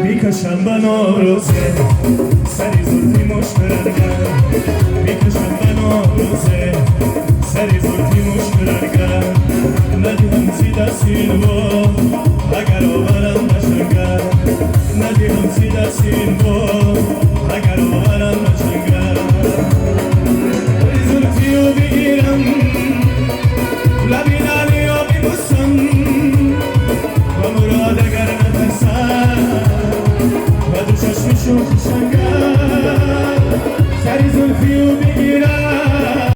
میکشم بناروزه سری زلفی مشکرنگم میکشم بناروزه سری زلفی مشکرنگم ندی همسی دستین با اگر آورم نشنگم ندی همسی دستین با اگر آورم نشنگم زلفی رو بگیرم لبی نالی رو ببوسم و مراد اگر نترسم و دو چشم شوخ شنگم